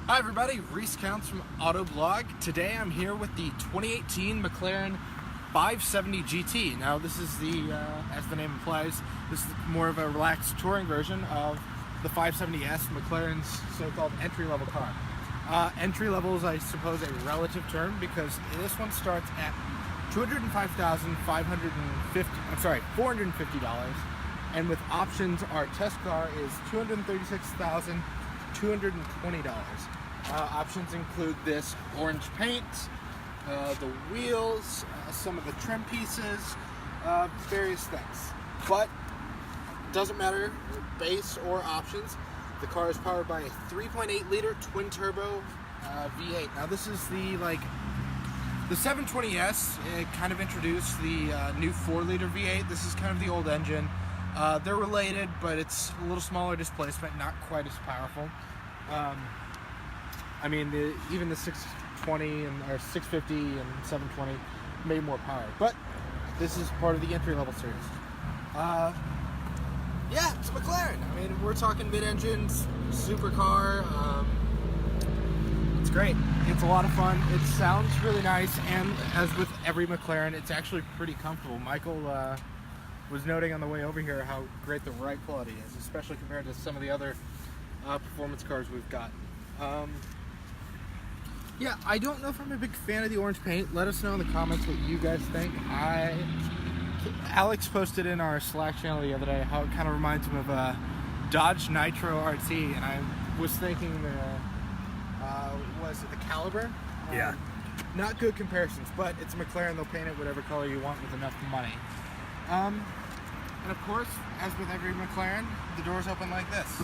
Hi everybody, Reese Counts from Autoblog. Today I'm here with the 2018 McLaren 570 GT. Now this is the, as the name implies, this is more of a relaxed touring version of the 570S, McLaren's so-called entry-level car. Entry-level is, I suppose, a relative term because this one starts at $450, and with options, our test car is $236,220. Options include this orange paint, the wheels, some of the trim pieces, various things. But doesn't matter, base or options. The car is powered by a 3.8 liter twin turbo V8. Now this is the 720S. It kind of introduced the new 4 liter V8. This is kind of the old engine. They're related, but it's a little smaller displacement, not quite as powerful. I mean, even the 620 or 650 and 720 made more power, but this is part of the entry-level series. Yeah, it's McLaren. I mean, we're talking mid-engines, supercar. It's great. It's a lot of fun. It sounds really nice, and as with every McLaren, it's actually pretty comfortable. Michael was noting on the way over here how great the ride quality is, especially compared to some of the other performance cars we've got. Yeah, I don't know if I'm a big fan of the orange paint. Let us know in the comments what you guys think. Alex posted in our Slack channel the other day how it kind of reminds him of a Dodge Nitro RT, and I was thinking was it the Caliber? Yeah. Not good comparisons, but it's McLaren. They'll paint it whatever color you want with enough money. And of course, as with every McLaren, the doors open like this.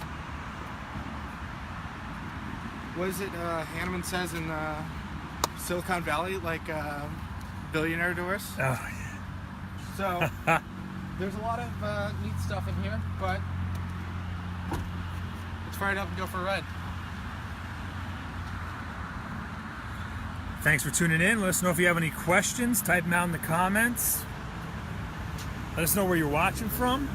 What is it Hanneman says in Silicon Valley, like billionaire doors? Oh, yeah. So, there's a lot of neat stuff in here, but let's fire it up and go for a ride. Thanks for tuning in. Let us know if you have any questions. Type them out in the comments. Let us know where you're watching from.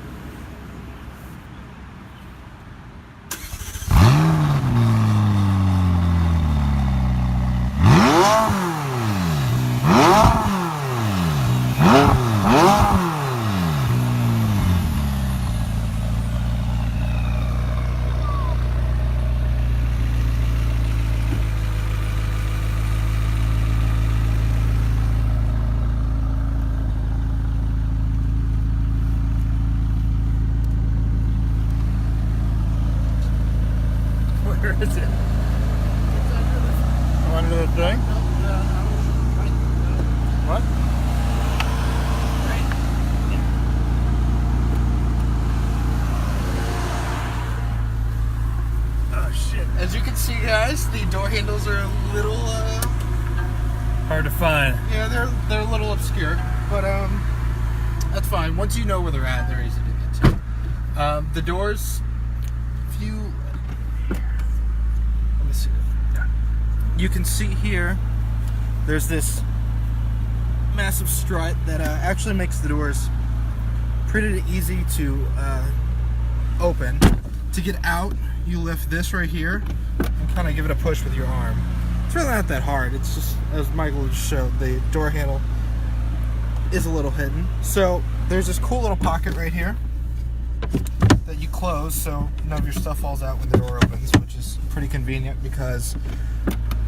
Where is it? Under the thing? What? Oh shit. As you can see, guys, the door handles are a little Hard to find. yeah, they're a little obscure, but that's fine. Once you know where they're at, they're easy to get to. The doors, if you let me see. Yeah. You can see here, there's this massive strut that actually makes the doors pretty easy to open. To get out, you lift this right here and kind of give it a push with your arm. It's really not that hard. It's just, as Michael just showed, the door handle is a little hidden. So there's this cool little pocket right here that you close so none of your stuff falls out when the door opens, which is pretty convenient because,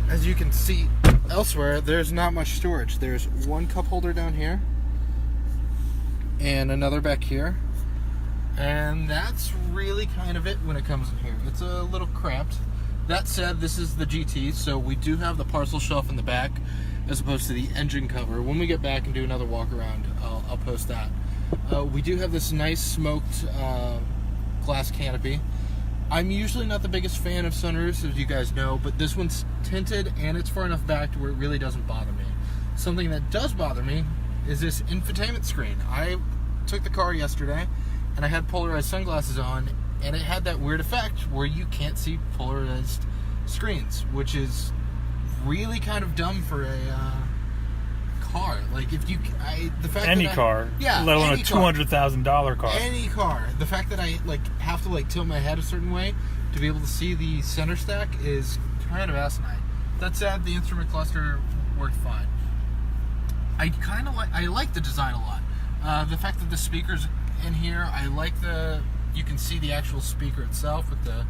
as you can see elsewhere, there's not much storage. There's one cup holder down here and another back here, and that's really kind of it when it comes in here. It's a little cramped. That said, this is the GT, so we do have the parcel shelf in the back as opposed to the engine cover. When we get back and do another walk around, I'll post that. We do have this nice smoked glass canopy. I'm usually not the biggest fan of sunroofs, as you guys know, but this one's tinted and it's far enough back to where it really doesn't bother me. Something that does bother me is this infotainment screen. I took the car yesterday and I had polarized sunglasses on, and it had that weird effect where you can't see polarized screens, which is really kind of dumb for a car. Like, if you, the fact Any that car, yeah, let alone a any car. $200,000 car. Any car. The fact that I have to tilt my head a certain way to be able to see the center stack is kind of asinine. That said, the instrument cluster worked fine. I like the design a lot. The fact that the speakers in here, I like you can see the actual speaker itself with the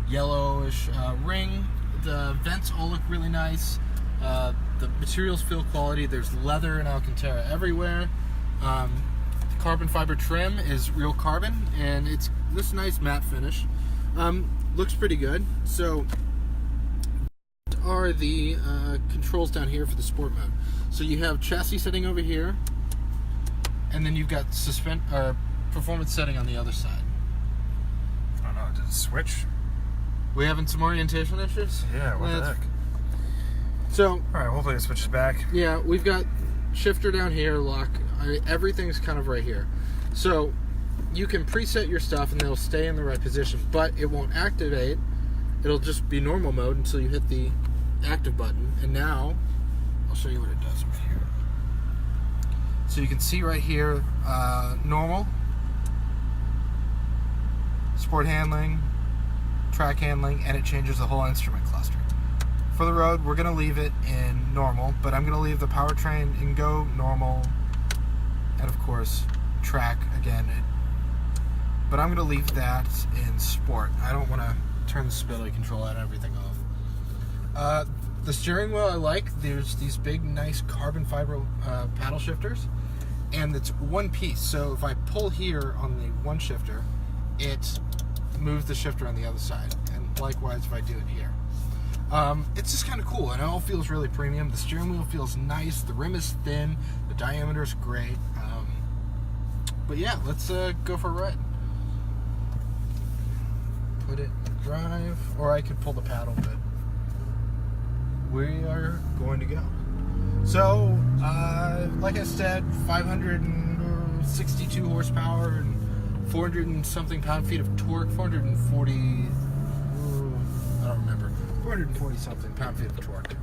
yellowish ring. The vents all look really nice. The materials feel quality. There's leather and Alcantara everywhere. The carbon fiber trim is real carbon, and it's this nice matte finish. Looks pretty good. So, are the controls down here for the sport mode. So you have chassis setting over here, and then you've got performance setting on the other side. I don't know, did it switch? We having some orientation issues? Yeah, what the heck? So, alright, hopefully it switches back. Yeah, we've got shifter down here, lock. Everything's kind of right here. So, you can preset your stuff and they'll stay in the right position, but it won't activate. It'll just be normal mode until you hit the active button. And now, I'll show you what it does right here. So you can see right here, normal, sport handling, track handling, and it changes the whole instrument cluster. For the road, we're going to leave it in normal, but I'm going to leave the powertrain in go, normal, and of course, track again. But I'm going to leave that in sport. I don't want to turn the stability control and everything off. The steering wheel I like. There's these big, nice carbon fiber paddle shifters, and it's one piece. So if I pull here on the one shifter, it moves the shifter on the other side, and likewise if I do it here. It's just kind of cool, and it all feels really premium. The steering wheel feels nice. The rim is thin. The diameter is great. But yeah, let's go for a ride. Put it in drive, or I could pull the paddle, but we are going to go. So, like I said, 562 horsepower and 400 and something pound-feet of torque, 440, I don't remember, 440 something pound-feet of torque.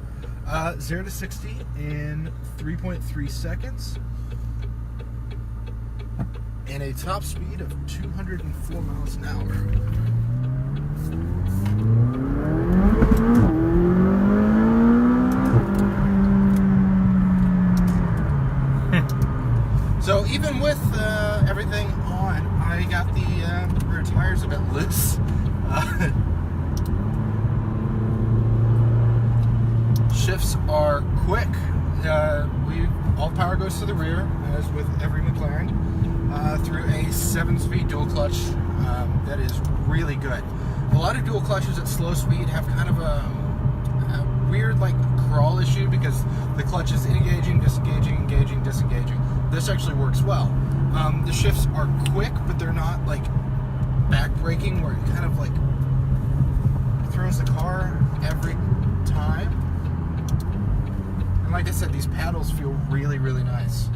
0 to 60 in 3.3 seconds. And a top speed of 204 miles an hour. So even with everything on, I got the rear tires a bit loose. Shifts are quick. All power goes to the rear, as with every McLaren, through a 7-speed dual clutch that is really good. A lot of dual clutches at slow speed have kind of a weird like crawl issue because the clutch is engaging, disengaging, engaging, disengaging. This actually works well. The shifts are quick, but they're not like back braking where it kind of like throws the car every time. And like I said, these paddles feel really, really nice.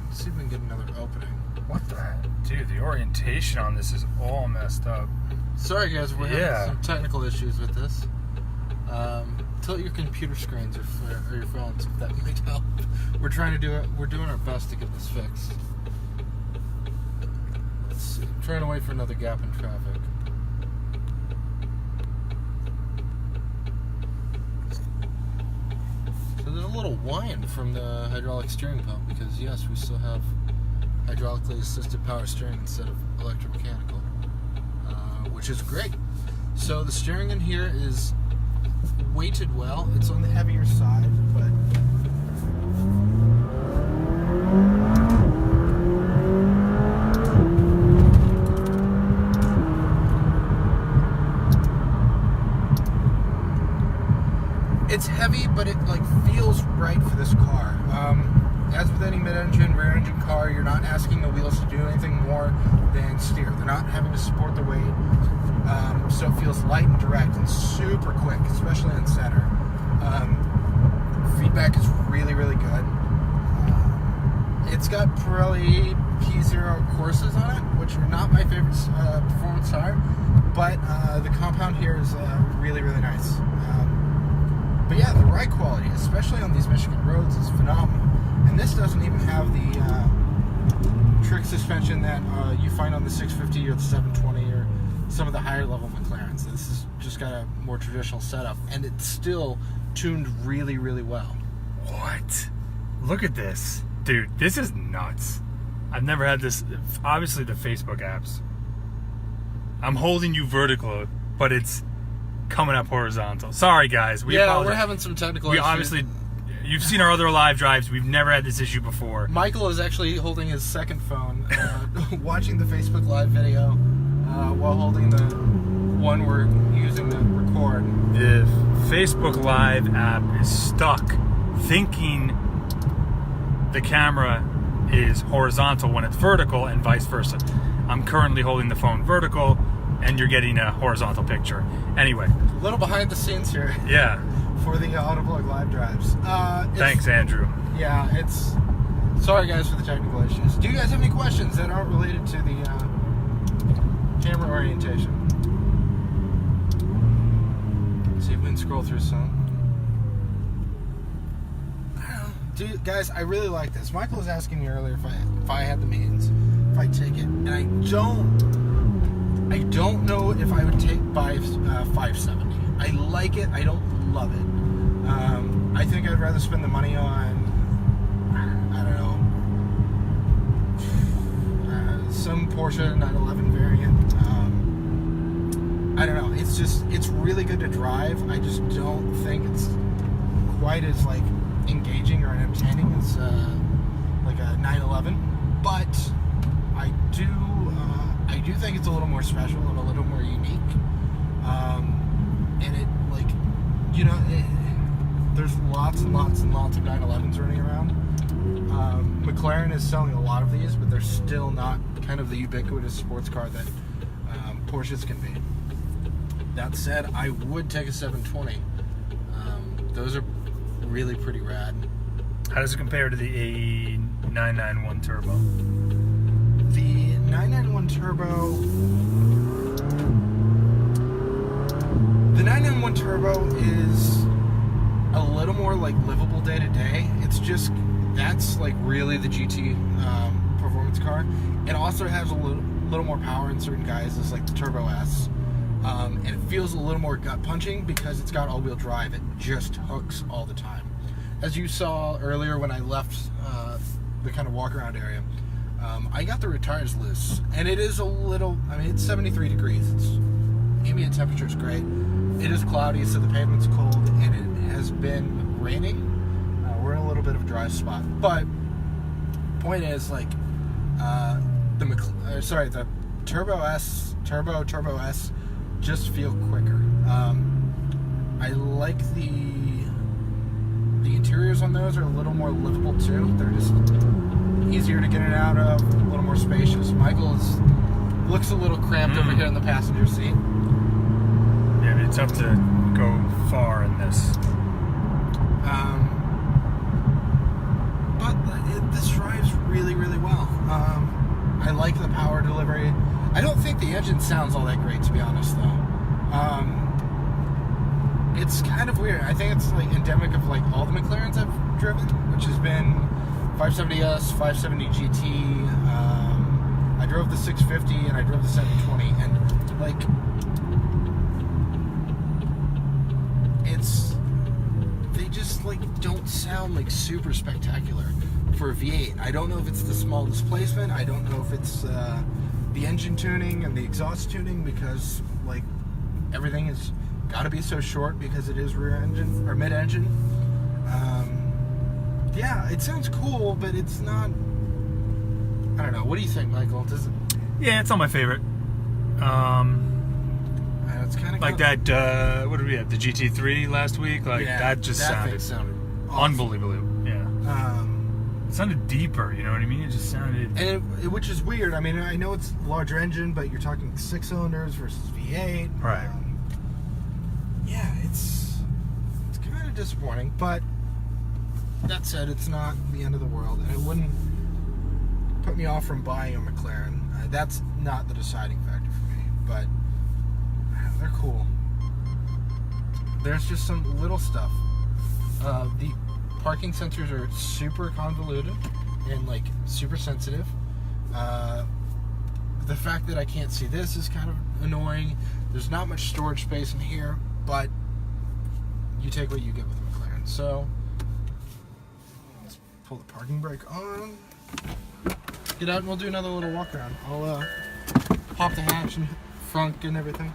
Let's see if we can get another opening. What the heck? Dude, the orientation on this is all messed up. Sorry guys, we're having some technical issues with this. Tilt your computer screens or your phones if that might help. We're trying to do it. We're doing our best to get this fixed. Let's see. I'm trying to wait for another gap in traffic. So there's a little whine from the hydraulic steering pump because yes, we still have hydraulically assisted power steering instead of electromechanical, which is great. So the steering in here is weighted well. It's on the heavier side, but it's heavy, but it like feels right for this car. As with any mid-engine, rear-engine car, you're not asking the wheels to do anything more than steer. They're not having to support the weight, so it feels light and direct and super quick, especially in center. Feedback is really, really good. It's got Pirelli P0 courses on it, which are not my favorite performance tire, but the compound here is really, really nice. But yeah, the ride quality, especially on these Michigan roads, is phenomenal. And this doesn't even have the trick suspension that you find on the 650 or the 720 or some of the higher level McLarens. This has just got a more traditional setup, and it's still tuned really, really well. What? Look at this. Dude, this is nuts. I've never had this. Obviously, the Facebook apps. I'm holding you vertical, but it's coming up horizontal. Sorry, guys. We apologize. We're having some technical issues. Obviously, you've seen our other live drives. We've never had this issue before. Michael is actually holding his second phone, watching the Facebook Live video while holding the one we're using to record. The Facebook Live app is stuck thinking the camera is horizontal when it's vertical and vice versa. I'm currently holding the phone vertical and you're getting a horizontal picture. Anyway. A little behind the scenes here. Yeah. For the Autoblog live drives. Thanks, Andrew. Yeah, it's... Sorry, guys, for the technical issues. Do you guys have any questions that aren't related to the camera orientation? Let's see if we can scroll through some. Dude, guys, I really like this. Michael was asking me earlier if I had the means, if I'd take it, and I don't know if I would take 570. I like it. I don't love it. I think I'd rather spend the money on, I don't know, some Porsche 911 variant. I don't know. It's really good to drive. I just don't think it's quite as like engaging or entertaining as like a 911, but I do think it's a little more special and a little more unique, and it, like, you know, there's lots and lots and lots of 911s running around. McLaren is selling a lot of these, but they're still not kind of the ubiquitous sports car that Porsches can be. That said, I would take a 720. Those are really pretty rad. How does it compare to the A991 Turbo? The 991 Turbo... The 991 Turbo is a little more like livable day to day. It's just, that's like really the GT performance car. It also has a little more power in certain guises, like the Turbo S. And it feels a little more gut punching because it's got all-wheel drive. It just hooks all the time. As you saw earlier when I left the kind of walk-around area, I got the rear tires loose, and it is a little, I mean, it's 73 degrees. It's ambient temperature is great. It is cloudy, so the pavement's cold, and it has been raining. We're in a little bit of a dry spot, but point is, like, the Turbo S just feel quicker. I like the interiors on those are a little more livable too. They're just easier to get in and out of, a little more spacious. Michael looks a little cramped over here in the passenger seat. Yeah, it's tough to go far in this. But this drives really, really well. I like the power delivery. I don't think the engine sounds all that great, to be honest, though. It's kind of weird. I think it's like endemic of like all the McLarens I've driven, which has been 570S, 570 GT. I drove the 650 and I drove the 720, and like they just like don't sound like super spectacular for a V8. I don't know if it's the small displacement. I don't know if it's the engine tuning and the exhaust tuning, because like everything has got to be so short because it is rear engine or mid engine. Yeah, it sounds cool, but it's not. I don't know. What do you think, Michael? Does it? Yeah, it's not my favorite. It's kind of like that. What did we have? The GT3 last week. Like that just sounded awesome. awesome. Unbelievable. Yeah. It sounded deeper. You know what I mean? It just sounded. And which is weird. I mean, I know it's larger engine, but you're talking 6 cylinders versus V8. Right. Yeah, it's kind of disappointing, but that said, it's not the end of the world, and it wouldn't put me off from buying a McLaren. That's not the deciding factor for me, but they're cool. There's just some little stuff. The parking sensors are super convoluted and like super sensitive. The fact that I can't see this is kind of annoying. There's not much storage space in here, but you take what you get with a McLaren. So let's pull the parking brake on. Get out and we'll do another little walk around. I'll pop the hatch and front and everything.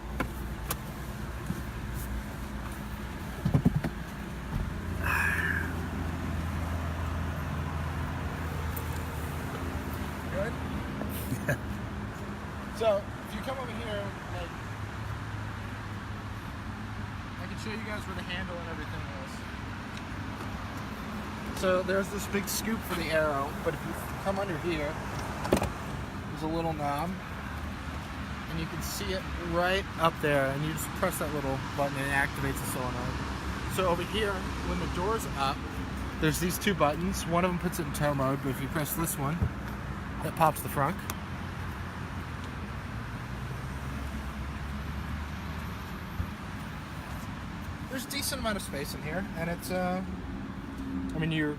Good? Yeah. So, if you come over here, like, I can show you guys where the handle and everything is. So, there's this big scoop for the arrow, but if you come under here, there's a little knob, and you can see it right up there, and you just press that little button and it activates the solenoid. So over here, when the door's up, there's these two buttons. One of them puts it in tow mode, but if you press this one, it pops the frunk. There's a decent amount of space in here, and it's, I mean, you've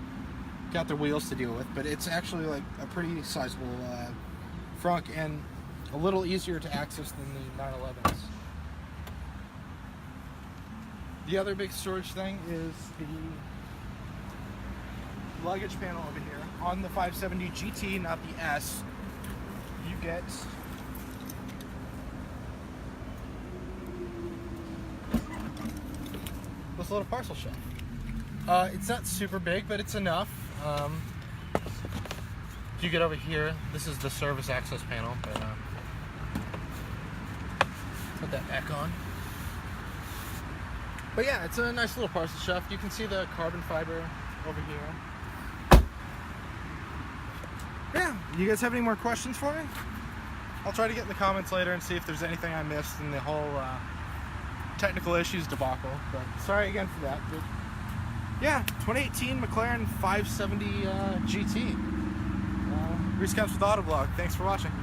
got the wheels to deal with, but it's actually like a pretty sizable frunk and a little easier to access than the 911s. The other big storage thing is the luggage panel over here. On the 570 GT, not the S, you get this little parcel shelf. It's not super big, but it's enough. If you get over here, this is the service access panel, but put that back on. But yeah, it's a nice little parcel shelf. You can see the carbon fiber over here. Yeah, you guys have any more questions for me? I'll try to get in the comments later and see if there's anything I missed in the whole technical issues debacle. But sorry again for that. But yeah, 2018 McLaren 570 GT. Reese Counts with Autoblog. Thanks for watching.